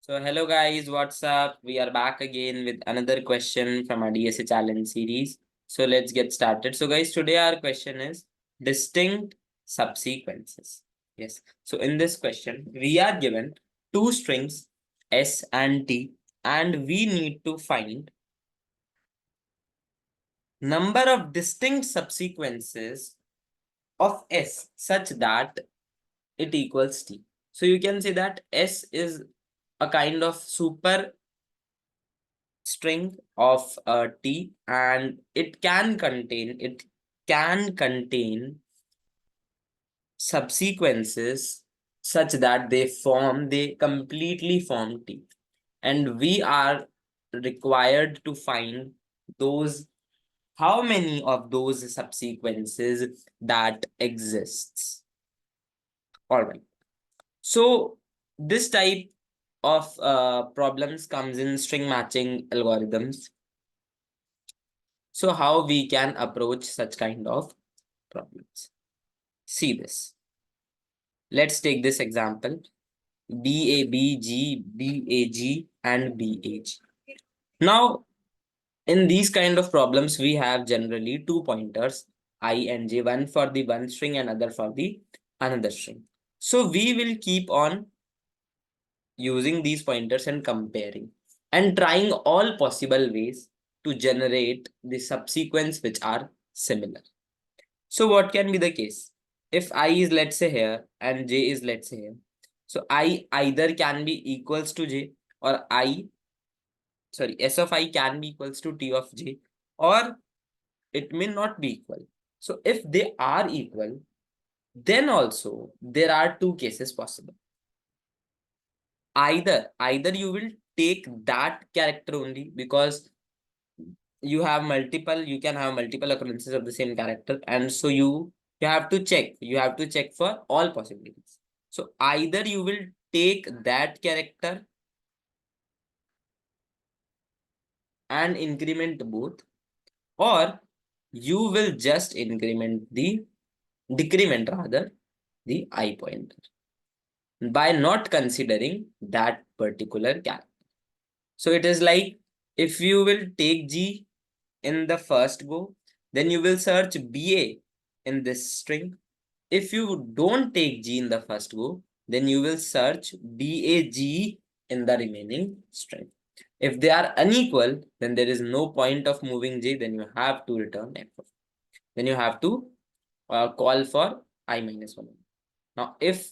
So hello guys, what's up? We are back again with another question from our DSA challenge series. So let's get started. So guys, today our question is distinct subsequences. Yes. So in this question, we are given two strings S and T, and we need to find number of distinct subsequences of S such that it equals T. So you can say that S is a kind of super string of T, and it can contain subsequences such that they completely form T, and we are required to find those how many of those subsequences that exists. All right, so this type of problems comes in string matching algorithms. So how we can approach such kind of problems? See this. Let's take this example. BABG, BAG, and BAG. Now, in these kind of problems, we have generally two pointers, I and j, one for the one string and other for the another string. So we will keep on using these pointers and comparing and trying all possible ways to generate the subsequence which are similar. So what can be the case? If I is let's say here and j is let's say here. So I either can be equals to j, or s of I can be equals to t of j, or it may not be equal. So if they are equal, then also there are two cases possible. Either you will take that character only, because you can have multiple occurrences of the same character, and so you have to check for all possibilities. So either you will take that character and increment both, or you will just decrement rather the I pointer by not considering that particular character. So it is like, if you will take G in the first go, then you will search BA in this string. If you don't take G in the first go, then you will search BAG in the remaining string. If they are unequal, then there is no point of moving J, then you have to return F. Then you have to call for I minus 1. Now, if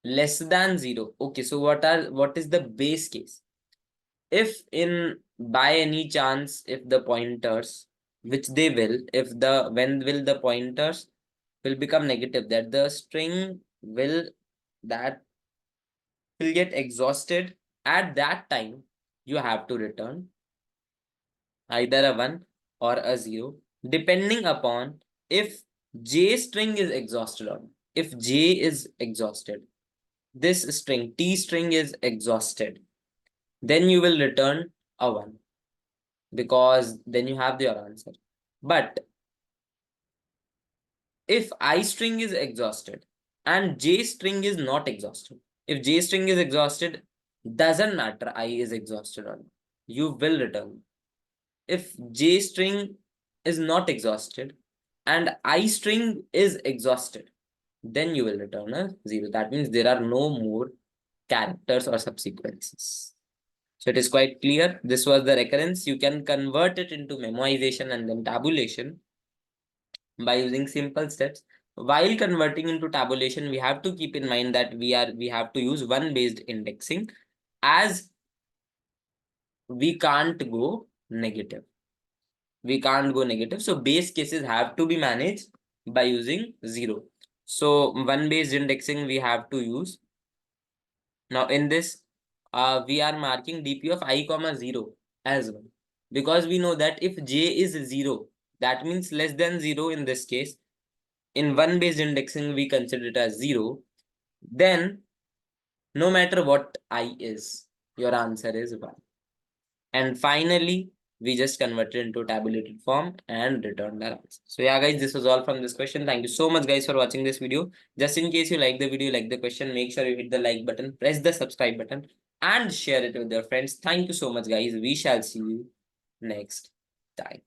less than 0, okay, so what is the base case? If in by any chance, if the pointers, which they will, when will the pointers will become negative, that the string that will get exhausted, at that time you have to return either a 1 or a 0, depending upon if j string is exhausted or not. If j is exhausted, this string t string is exhausted, then you will return a 1, because then you have your answer. But if I string is exhausted and j string is not exhausted, if j string is exhausted, doesn't matter I is exhausted or not, you will return. If j string is not exhausted and I string is exhausted, then you will return a 0. That means there are no more characters or subsequences. So it is quite clear. This was the recurrence. You can convert it into memoization and then tabulation by using simple steps. While converting into tabulation, we have to keep in mind that we have to use one based indexing, as we can't go negative. So base cases have to be managed by using 0. So one based indexing we have to use. Now in this, we are marking dp of I comma 0 as well, because we know that if j is 0, that means less than 0 in this case. In one based indexing, we consider it as 0. Then no matter what I is, your answer is 1. And finally, we just convert it into tabulated form and return the answer. So yeah, guys, this was all from this question. Thank you so much, guys, for watching this video. Just in case you like the video, like the question, make sure you hit the like button, press the subscribe button, and share it with your friends. Thank you so much, guys. We shall see you next time.